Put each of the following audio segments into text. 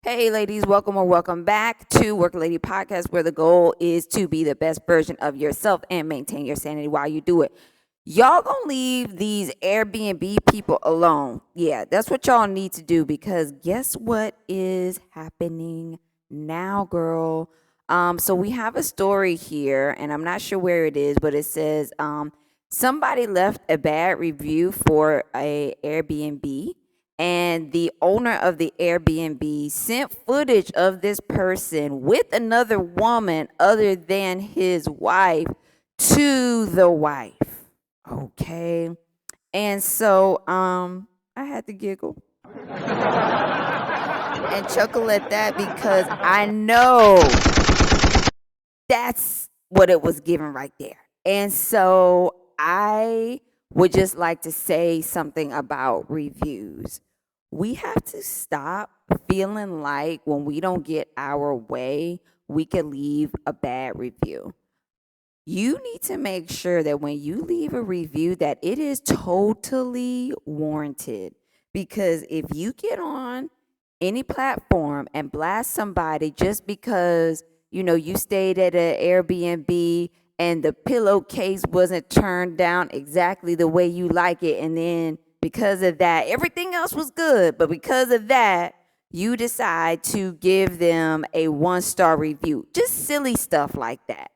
Hey, ladies, welcome or welcome back to Work Lady Podcast, where the goal is to be the best version of yourself and maintain your sanity while you do it. Y'all gonna leave these Airbnb people alone. Yeah, that's what y'all need to do because guess what is happening now, girl? So we have a story here, and I'm not sure where it is, but it says somebody left a bad review for a Airbnb, and the owner of the Airbnb sent footage of this person with another woman other than his wife to the wife. Okay. And so I had to giggle and chuckle at that because I know that's what it was given right there. And so I would just like to say something about reviews. We have to stop feeling like when we don't get our way, we can leave a bad review. You need to make sure that when you leave a review that it is totally warranted, because if you get on any platform and blast somebody just because you stayed at an Airbnb and the pillowcase wasn't turned down exactly the way you like it, and then because of that everything else was good, but because of that you decide to give them a 1-star review, just silly stuff like that,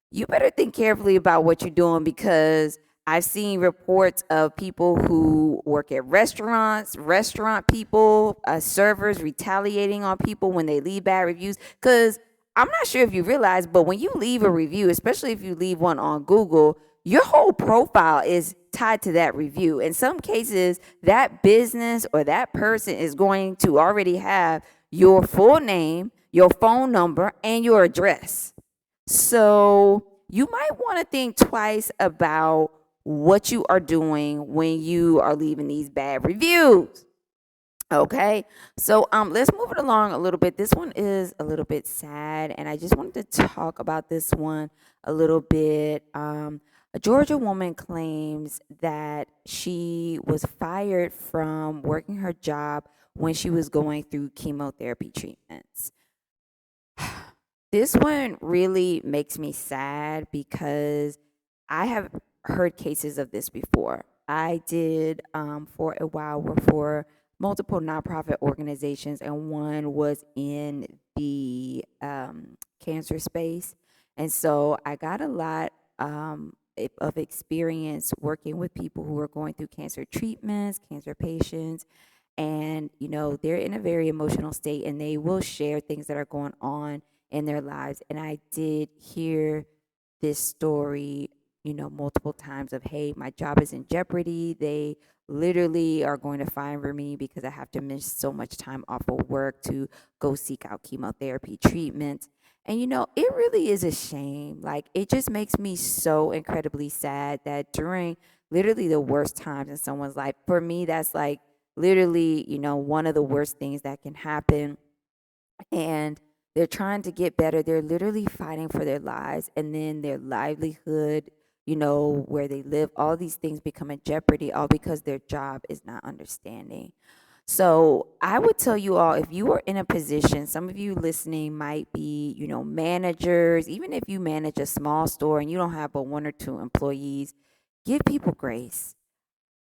you better think carefully about what you're doing, because I've seen reports of people who work at restaurants, restaurant people, servers retaliating on people when they leave bad reviews. Because I'm not sure if you realize, but when you leave a review, especially if you leave one on Google, your whole profile is tied to that review. In some cases, that business or that person is going to already have your full name, your phone number, and your address. So you might want to think twice about what you are doing when you are leaving these bad reviews. Okay, so let's move it along a little bit. This one is a little bit sad, and I just wanted to talk about this one a little bit. A Georgia woman claims that she was fired from working her job when she was going through chemotherapy treatments. This one really makes me sad because I have heard cases of this before. I did for a while work for multiple nonprofit organizations, and one was in the cancer space. And so I got a lot of experience working with people who are going through cancer treatments, cancer patients, and they're in a very emotional state, and they will share things that are going on in their lives. And I did hear this story, multiple times of, hey, my job is in jeopardy. They literally are going to fire me because I have to miss so much time off of work to go seek out chemotherapy treatment. And it really is a shame. Like, it just makes me so incredibly sad that during literally the worst times in someone's life, for me, that's like literally, one of the worst things that can happen. And they're trying to get better. They're literally fighting for their lives, and then their livelihood, where they live, all these things become in jeopardy, all because their job is not understanding. So I would tell you all, if you are in a position, some of you listening might be, managers, even if you manage a small store and you don't have but 1 or 2 employees, give people grace.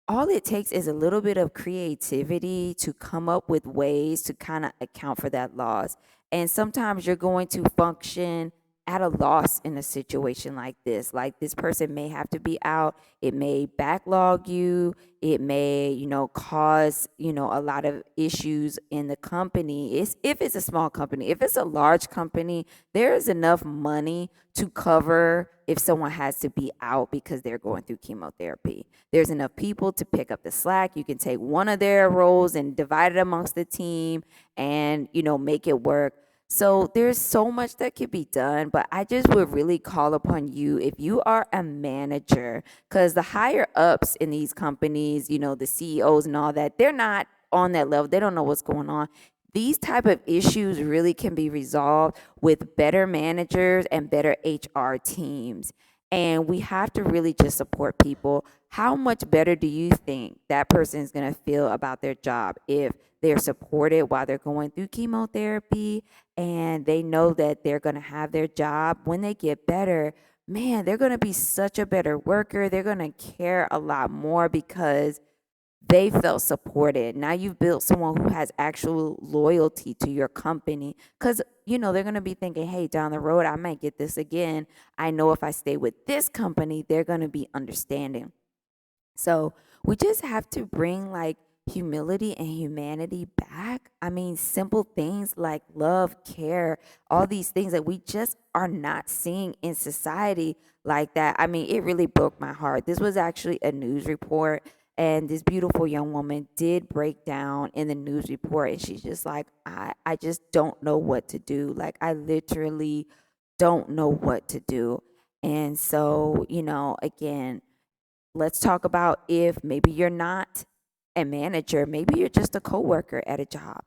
All it takes is a little bit of creativity to come up with ways to kind of account for that loss. And sometimes you're going to function at a loss in a situation like this. Like, this person may have to be out. It may backlog you. It may, cause, a lot of issues in the company. If it's a small company. If it's a large company, there is enough money to cover if someone has to be out because they're going through chemotherapy. There's enough people to pick up the slack. You can take one of their roles and divide it amongst the team and, make it work. So there's so much that could be done, but I just would really call upon you, if you are a manager, because the higher ups in these companies, the CEOs and all that, they're not on that level. They don't know what's going on. These type of issues really can be resolved with better managers and better HR teams. And we have to really just support people. How much better do you think that person is going to feel about their job if they're supported while they're going through chemotherapy, and they know that they're going to have their job when they get better. Man, they're going to be such a better worker. They're going to care a lot more because they felt supported. Now you've built someone who has actual loyalty to your company, because they're going to be thinking, hey, down the road I might get this again. I know if I stay with this company, they're going to be understanding. So we just have to bring like humility and humanity back. I mean, simple things like love, care, all these things that we just are not seeing in society like that. I mean, it really broke my heart. This was actually a news report, and this beautiful young woman did break down in the news report, and she's just like, I just don't know what to do. Like, I literally don't know what to do. And so, again, let's talk about if maybe you're not a manager, maybe you're just a coworker at a job.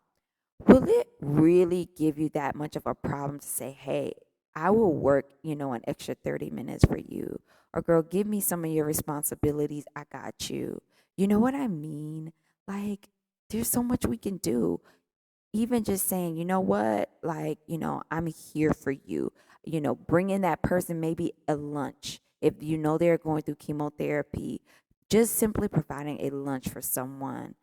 Will it really give you that much of a problem to say, hey, I will work, an extra 30 minutes for you? Or, girl, give me some of your responsibilities. I got you. You know what I mean? Like, there's so much we can do. Even just saying, you know what, like, I'm here for you, bringing that person maybe a lunch. If they're going through chemotherapy, just simply providing a lunch for someone,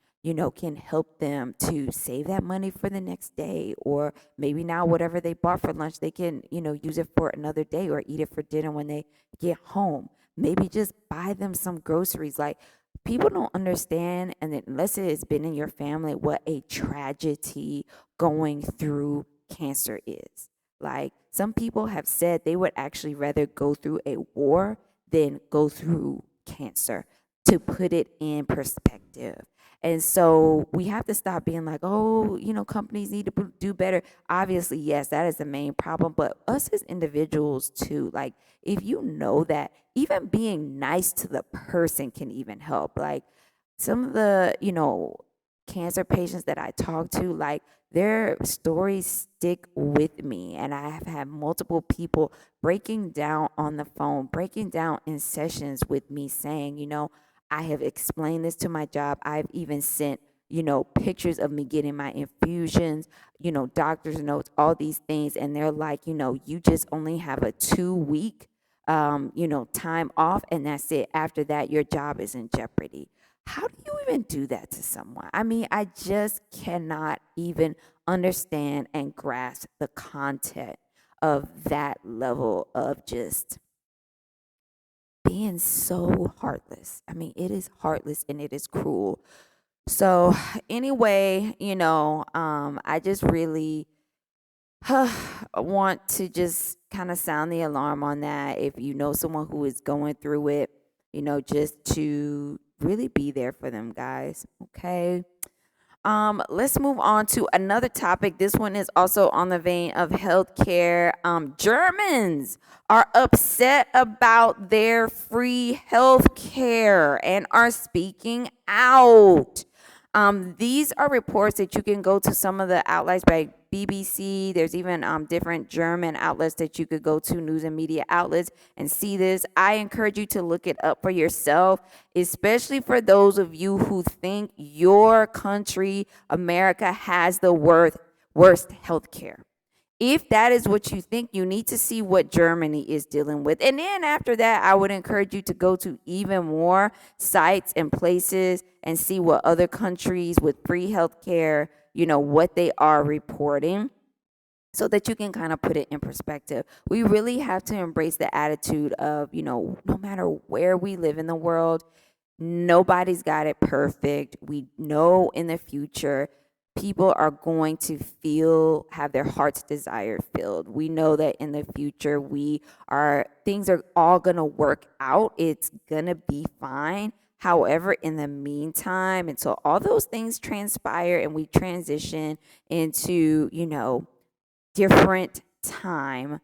can help them to save that money for the next day. Or maybe now whatever they bought for lunch, they can, use it for another day or eat it for dinner when they get home. Maybe just buy them some groceries. Like, people don't understand, and unless it has been in your family, what a tragedy going through cancer is. Like, some people have said they would actually rather go through a war than go through cancer, to put it in perspective. And so we have to stop being like, oh, companies need to do better. Obviously, yes, that is the main problem. But us as individuals, too, like, if you know that even being nice to the person can even help. Like, some of the, cancer patients that I talk to, like, their stories stick with me. And I have had multiple people breaking down on the phone, breaking down in sessions with me saying, I have explained this to my job. I've even sent, pictures of me getting my infusions, doctor's notes, all these things. And they're like, you just only have a 2 week, time off, and that's it. After that, your job is in jeopardy. How do you even do that to someone? I mean, I just cannot even understand and grasp the content of that level of just being so heartless. I mean, it is heartless and it is cruel. So, anyway, I just really want to just kind of sound the alarm on that. If you know someone who is going through it, just to really be there for them, guys. Okay. Let's move on to another topic. This one is also on the vein of healthcare. Germans are upset about their free healthcare and are speaking out. These are reports that you can go to some of the outlets by BBC. There's even different German outlets that you could go to, news and media outlets, and see this. I encourage you to look it up for yourself, especially for those of you who think your country, America, has the worst health care. If that is what you think, you need to see what Germany is dealing with. And then after that, I would encourage you to go to even more sites and places and see what other countries with free healthcare, what they are reporting, so that you can kind of put it in perspective. We really have to embrace the attitude of, no matter where we live in the world, nobody's got it perfect. We know in the future people are going to have their heart's desire filled. We know that in the future things are all going to work out. It's going to be fine. However, in the meantime, until all those things transpire and we transition into, different time,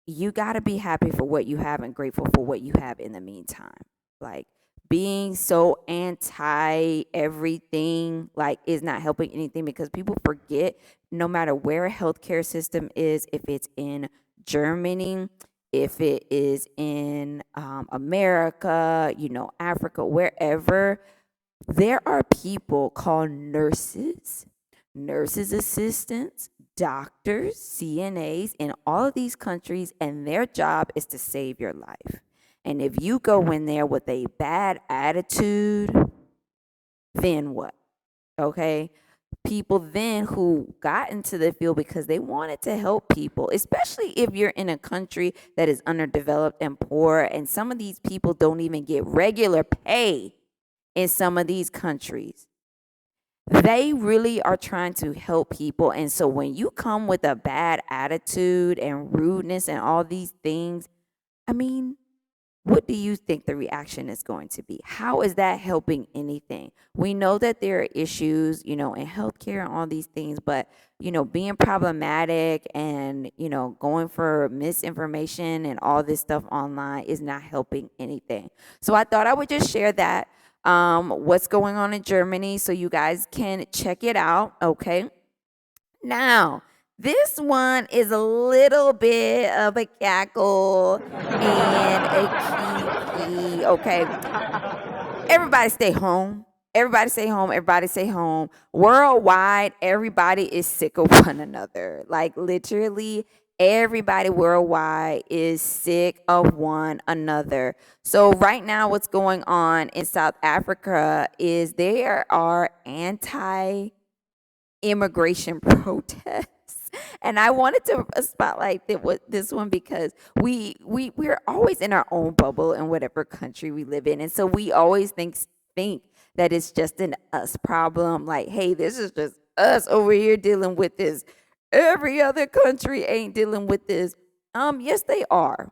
you got to be happy for what you have and grateful for what you have in the meantime. Like, being so anti everything, like, is not helping anything, because people forget, no matter where a healthcare system is, if it's in Germany, if it is in America, Africa, wherever, There are people called nurses, nurses assistants, doctors, CNAs in all of these countries, and their job is to save your life. And if you go in there with a bad attitude, then what? Okay. People then who got into the field because they wanted to help people, especially if you're in a country that is underdeveloped and poor, and some of these people don't even get regular pay in some of these countries. They really are trying to help people. And so when you come with a bad attitude and rudeness and all these things, I mean, what do you think the reaction is going to be? How is that helping anything? We know that there are issues, in healthcare and all these things, but, being problematic and, going for misinformation and all this stuff online is not helping anything. So I thought I would just share that, what's going on in Germany, so you guys can check it out, okay? Now, this one is a little bit of a cackle and a kiki. Okay. Everybody stay home. Everybody stay home. Everybody stay home. Worldwide, everybody is sick of one another. Like literally, everybody worldwide is sick of one another. So right now, what's going on in South Africa is there are immigration protests. And I wanted to spotlight this one because we're always in our own bubble in whatever country we live in, and so we always think that it's just an us problem. Like, hey, this is just us over here dealing with this. Every other country ain't dealing with this. Yes, they are.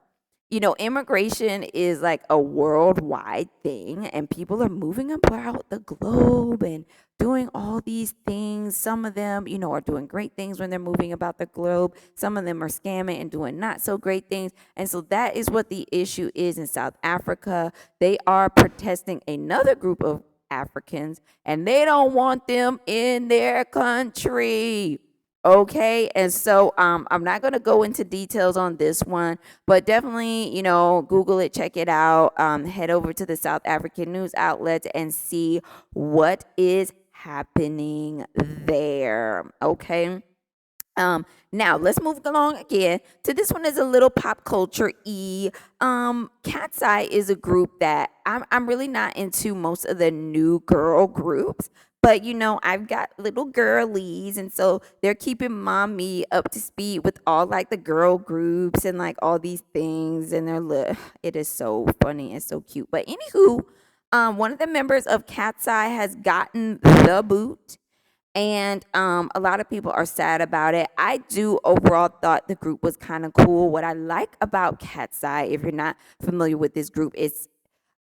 Immigration is like a worldwide thing, and people are moving about the globe and doing all these things. Some of them, are doing great things when they're moving about the globe. Some of them are scamming and doing not so great things. And so that is what the issue is in South Africa. They are protesting another group of Africans, and they don't want them in their country. Okay, and so I'm not going to go into details on this one, but definitely, Google it, check it out, head over to the South African news outlets and see what is happening there. Okay. Now let's move along again to this one is a little pop culture Cat's Eye is a group that I'm really not into most of the new girl groups, but I've got little girlies, and so they're keeping mommy up to speed with all like the girl groups and like all these things, and it is so funny and so cute. But anywho, one of the members of Cat's Eye has gotten the boot, and a lot of people are sad about it. I do overall thought the group was kind of cool. What I like about Cat's Eye, if you're not familiar with this group, is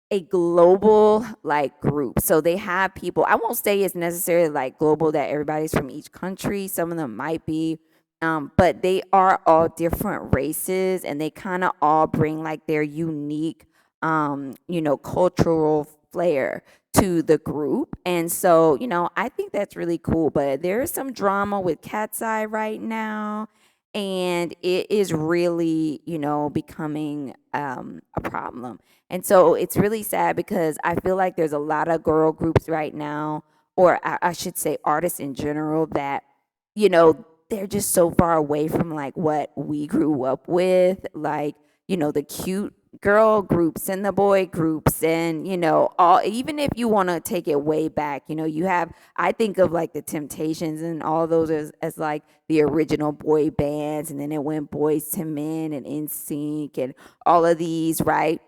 a global like group. So they have people, I won't say it's necessarily like global that everybody's from each country. Some of them might be, but they are all different races, and they kind of all bring like their unique, cultural flair to the group. And so, I think that's really cool. But there is some drama with Cat's Eye right now, and it is really, becoming a problem. And so it's really sad because I feel like there's a lot of girl groups right now, or I should say artists in general, that, they're just so far away from like what we grew up with, like, the cute girl groups and the boy groups, and all, even if you want to take it way back, you have, I think of like the Temptations and all those as like the original boy bands, and then it went Boys to Men and NSYNC and all of these, right?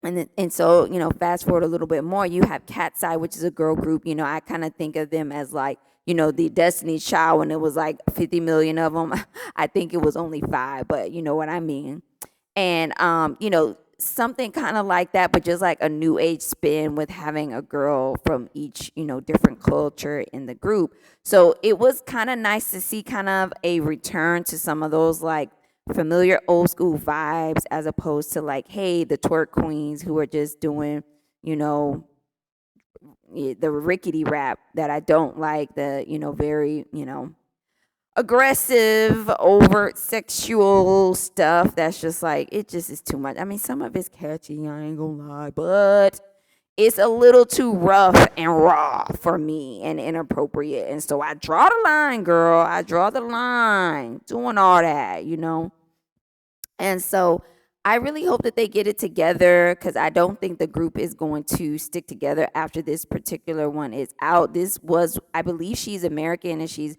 And so, fast forward a little bit more, you have Cat's Eye, which is a girl group. I kind of think of them as like, the Destiny's Child when it was like 50 million of them. I think it was only 5, but you know what I mean. And something kind of like that, but just like a new age spin with having a girl from each, different culture in the group. So it was kind of nice to see kind of a return to some of those like familiar old school vibes, as opposed to like, hey, the twerk queens who are just doing, the rickety rap that I don't like, the, very, aggressive, overt sexual stuff that's just like, it just is too much. I mean, some of it's catchy, I ain't gonna lie, but it's a little too rough and raw for me and inappropriate. And so I draw the line, girl. I draw the line doing all that, you know? And so I really hope that they get it together because I don't think the group is going to stick together after this particular one is out. This was, I believe she's American and she's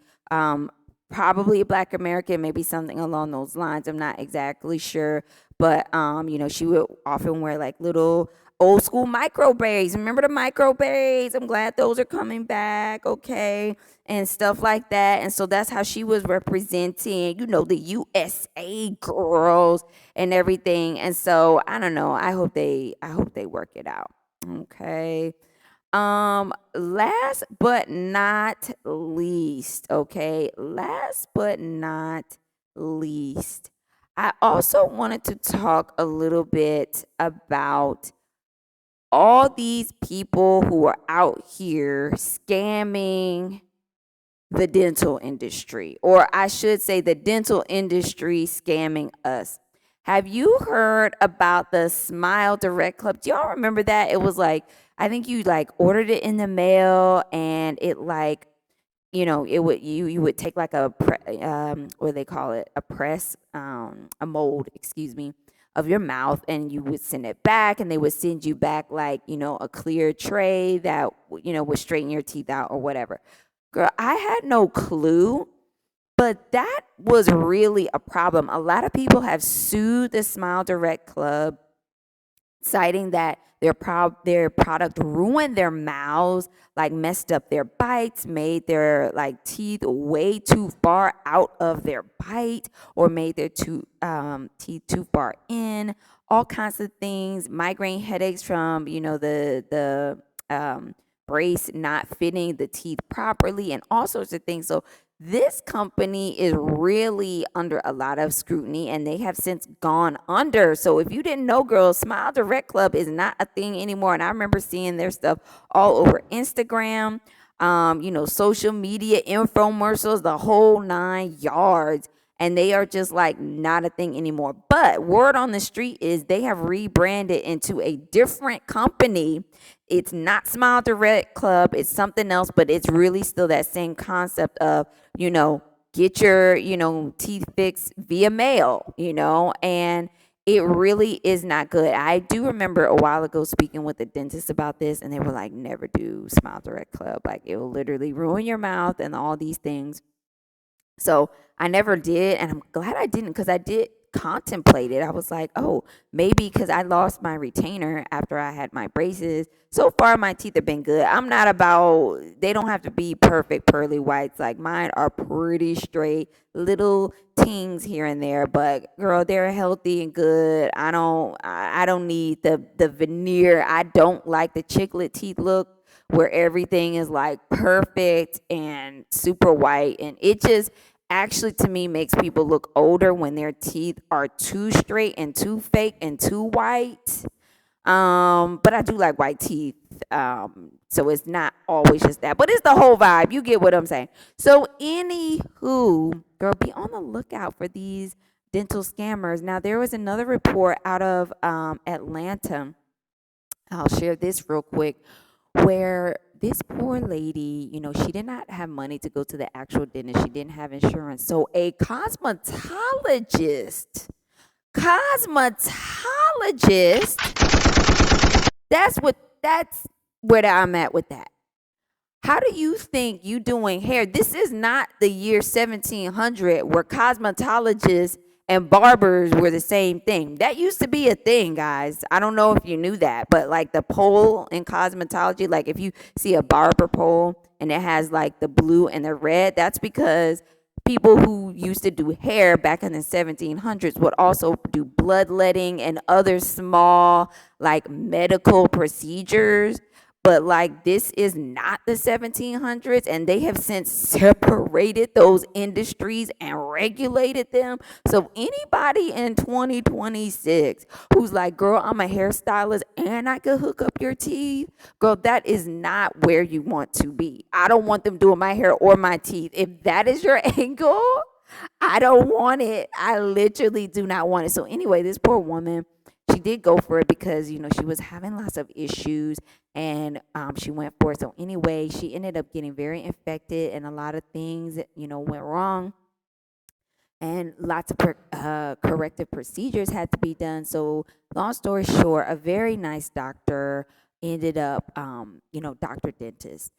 probably a Black American, maybe something along those lines. I'm not exactly sure. But, you know, she would often wear like little old school micro braids. Remember the micro braids? I'm glad those are coming back, okay, and stuff like that. And so that's how she was representing, you know, the USA girls and everything. And so I don't know. I hope they work it out. Okay. Last but not least, okay. Last but not least, I also wanted to talk a little bit about all these people who are out here scamming the dental industry, or I should say the dental industry scamming us. Have you heard about the Smile Direct Club? Do y'all remember that? It was like, I think you like ordered it in the mail and it like, you know, it would you would take like a what do they call it, a press, a mold, excuse me, of your mouth, and you would send it back, and they would send you back like, you know, a clear tray that, you know, would straighten your teeth out or whatever. Girl, I had no clue, but that was really a problem. A lot of people have sued the Smile Direct Club, citing that their product ruined their mouths, like messed up their bites, made their like teeth way too far out of their bite, or made their teeth too far in. All kinds of things, migraine headaches from, you know, the brace not fitting the teeth properly, and all sorts of things. So this company is really under a lot of scrutiny, and they have since gone under. So if you didn't know, girls, Smile Direct Club is not a thing anymore. And I remember seeing their stuff all over Instagram, you know, social media, infomercials, the whole 9 yards. And they are just like not a thing anymore. But word on the street is they have rebranded into a different company. It's not Smile Direct Club, it's something else, but it's really still that same concept of, you know, get your, you know, teeth fixed via mail, you know, and it really is not good. I do remember a while ago speaking with a dentist about this, and they were like, never do Smile Direct Club. Like, it will literally ruin your mouth and all these things. So I never did, and I'm glad I didn't, because I did contemplate it. I was like, oh, maybe because I lost my retainer after I had my braces. So far, my teeth have been good. I'm not about, they don't have to be perfect pearly whites. Like, mine are pretty straight, little tings here and there, but girl, they're healthy and good. I don't need the veneer. I don't like the chiclet teeth look where everything is like perfect and super white, and it just actually to me makes people look older when their teeth are too straight and too fake and too white. But I do like white teeth, so it's not always just that, but it's the whole vibe. You get what I'm saying. So anywho, girl, be on the lookout for these dental scammers. Now, there was another report out of Atlanta. I'll share this real quick, where this poor lady, you know, she did not have money to go to the actual dentist. She didn't have insurance. So a cosmetologist, that's where I'm at with that. How do you think you doing hair? This is not the year 1700 where cosmetologists and barbers were the same thing. That used to be a thing, guys. I don't know if you knew that, but like the pole in cosmetology, like if you see a barber pole and it has like the blue and the red, that's because people who used to do hair back in the 1700s would also do bloodletting and other small like medical procedures. But like, this is not the 1700s, and they have since separated those industries and regulated them. So anybody in 2026 who's like, girl, I'm a hairstylist and I could hook up your teeth, girl, that is not where you want to be. I don't want them doing my hair or my teeth. If that is your angle, I don't want it. I literally do not want it. So anyway, this poor woman, she did go for it because, she was having lots of issues, and she went for it. So anyway, she ended up getting very infected, and a lot of things, went wrong, and lots of corrective procedures had to be done. So, long story short, a very nice doctor ended up, doctor dentist,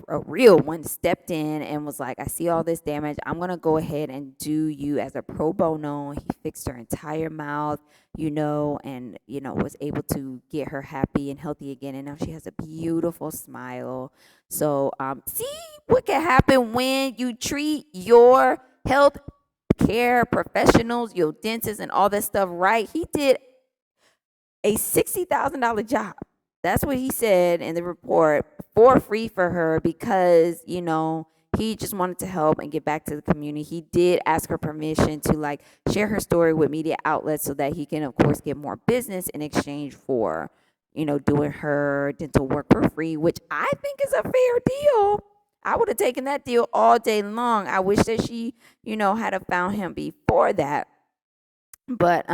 a real one, stepped in and was like, I see all this damage. I'm going to go ahead and do you as a pro bono. He fixed her entire mouth, and, was able to get her happy and healthy again. And now she has a beautiful smile. So, see what can happen when you treat your health care professionals, your dentists, and all that stuff right. He did a $60,000 job. That's what he said in the report, for free for her, because, he just wanted to help and get back to the community. He did ask her permission to like share her story with media outlets so that he can, of course, get more business in exchange for, doing her dental work for free, which I think is a fair deal. I would have taken that deal all day long. I wish that she, had have found him before that. But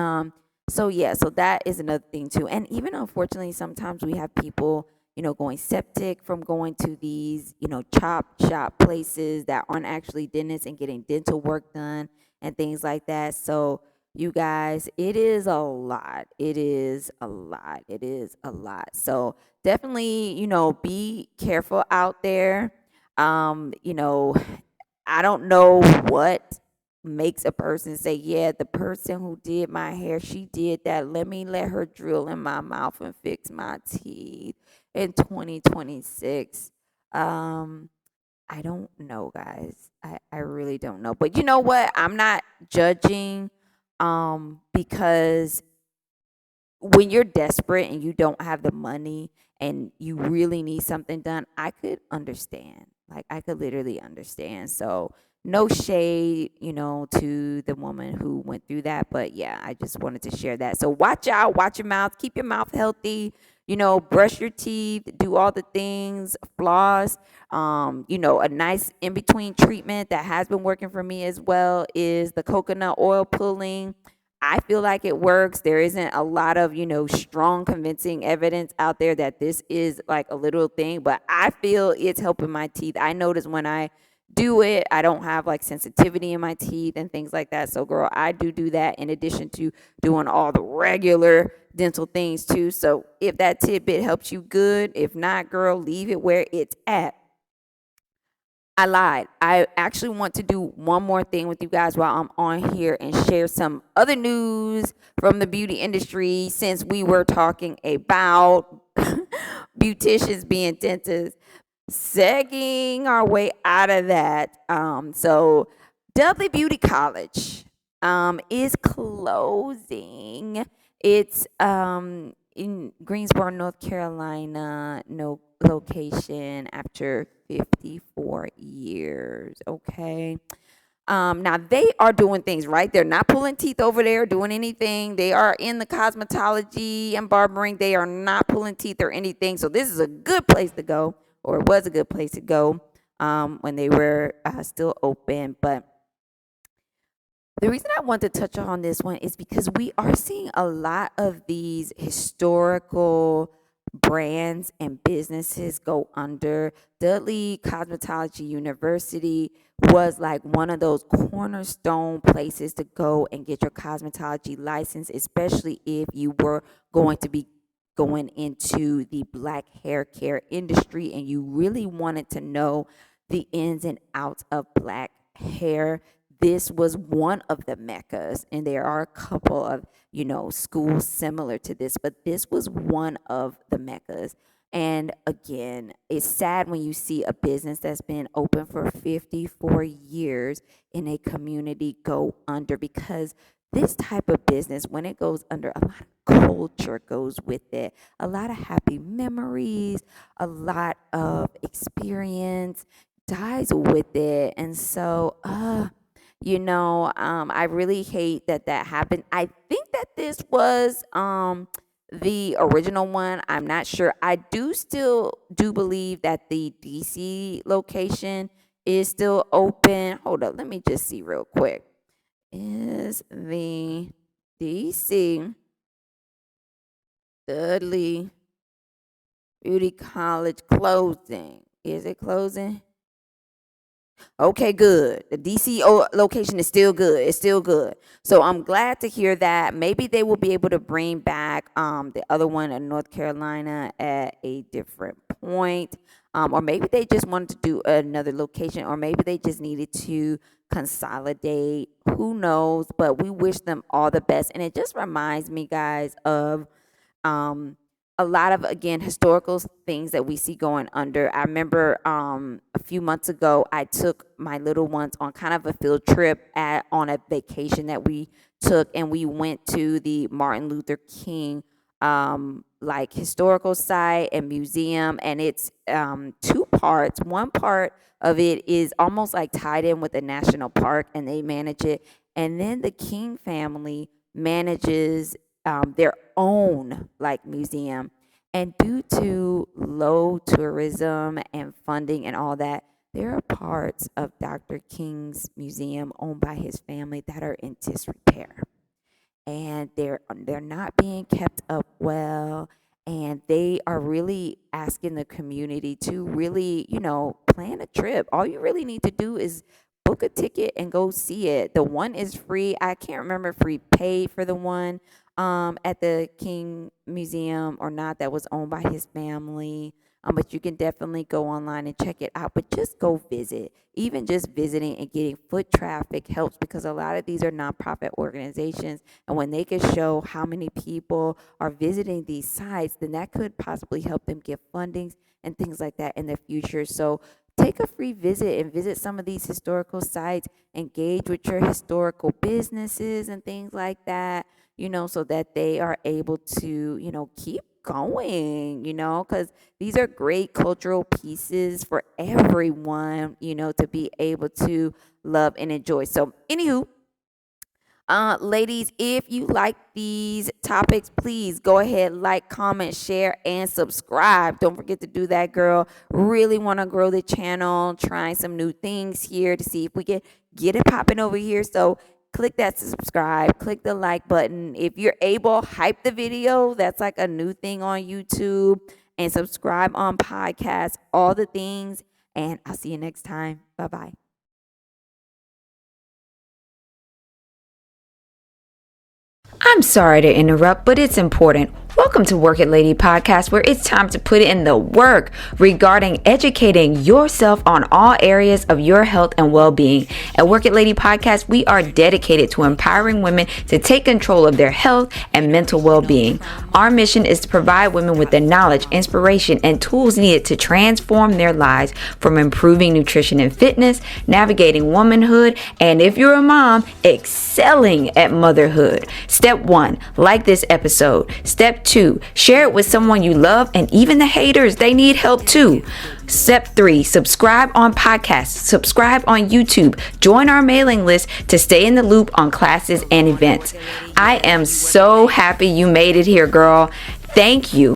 so yeah, so that is another thing too. And even unfortunately, sometimes we have people, going septic from going to these, chop shop places that aren't actually dentists and getting dental work done and things like that. So you guys, it is a lot. It is a lot. It is a lot. So definitely, be careful out there. I don't know what makes a person say, yeah, the person who did my hair, she did that. Let her drill in my mouth and fix my teeth in 2026. I don't know, guys. I really don't know. But you know what? I'm not judging because when you're desperate and you don't have the money and you really need something done, I could understand. Like, I could literally understand. So, no shade, to the woman who went through that. But yeah, I just wanted to share that. So, watch out, watch your mouth, keep your mouth healthy, brush your teeth, do all the things, floss. A nice in between treatment that has been working for me as well is the coconut oil pulling. I feel like it works. There isn't a lot of, strong convincing evidence out there that this is like a literal thing, but I feel it's helping my teeth. I notice when I do it, I don't have like sensitivity in my teeth and things like that. So, girl, I do that in addition to doing all the regular dental things too. So, if that tidbit helps you, good. If not, girl, leave it where it's at. I lied. I actually want to do one more thing with you guys while I'm on here and share some other news from the beauty industry, since we were talking about beauticians being dentists. Segging our way out of that. So Dudley Beauty College is closing. It's in Greensboro, North Carolina, no location after 54 years. Okay. Now they are doing things right. They're not pulling teeth over there, doing anything. They are in the cosmetology and barbering. They are not pulling teeth or anything. So this is a good place to go, or it was a good place to go when they were still open. But the reason I want to touch on this one is because we are seeing a lot of these historical brands and businesses go under. Dudley Cosmetology University was like one of those cornerstone places to go and get your cosmetology license, especially if you were going to be going into the black hair care industry and you really wanted to know the ins and outs of black hair. This was one of the meccas, and there are a couple of, schools similar to this, but this was one of the meccas. And again, it's sad when you see a business that's been open for 54 years in a community go under, because this type of business, when it goes under, a lot of culture goes with it, a lot of happy memories, a lot of experience dies with it. And so, I really hate that happened. I think that this was the original one. I'm not sure. I do believe that the DC location is still open. Hold up, let me just see real quick. Is the DC Dudley Beauty College closing. Is it closing? Okay, good. The DC location is still good. It's still good. So I'm glad to hear that. Maybe they will be able to bring back the other one in North Carolina at a different point. Or maybe they just wanted to do another location, or maybe they just needed to consolidate. Who knows? But we wish them all the best. And it just reminds me, guys, of um, a lot of, again, historical things that we see going under. I remember a few months ago, I took my little ones on kind of a field trip on a vacation that we took, and we went to the Martin Luther King like historical site and museum, and it's two parts. One part of it is almost like tied in with a national park, and they manage it, and then the King family manages their own like museum. And due to low tourism and funding and all that, there are parts of Dr. King's museum owned by his family that are in disrepair, and they're not being kept up well, and they are really asking the community to really, plan a trip. All you really need to do is book a ticket and go see it. The one is free. I can't remember if we paid for the one at the King Museum or not, that was owned by his family. But you can definitely go online and check it out. But just go visit. Even just visiting and getting foot traffic helps, because a lot of these are nonprofit organizations. And when they can show how many people are visiting these sites, then that could possibly help them get fundings and things like that in the future. So take a free visit and visit some of these historical sites. Engage with your historical businesses and things like that, so that they are able to, keep going, because these are great cultural pieces for everyone, to be able to love and enjoy. So, anywho, ladies, if you like these topics, please go ahead, like, comment, share, and subscribe. Don't forget to do that, girl. Really want to grow the channel, trying some new things here to see if we can get it popping over here. So click that subscribe, click the like button. If you're able, hype the video. That's like a new thing on YouTube. And subscribe on podcasts, all the things. And I'll see you next time. Bye-bye. I'm sorry to interrupt, but it's important. Welcome to Work It Lady Podcast, where it's time to put in the work regarding educating yourself on all areas of your health and well-being. At Work It Lady Podcast, we are dedicated to empowering women to take control of their health and mental well-being. Our mission is to provide women with the knowledge, inspiration, and tools needed to transform their lives, from improving nutrition and fitness, navigating womanhood, and if you're a mom, excelling at motherhood. Step 1, like this episode. Step 2, share it with someone you love, and even the haters, they need help too. Step 3, subscribe on podcasts, subscribe on YouTube, join our mailing list to stay in the loop on classes and events. I am so happy you made it here, girl. Thank you.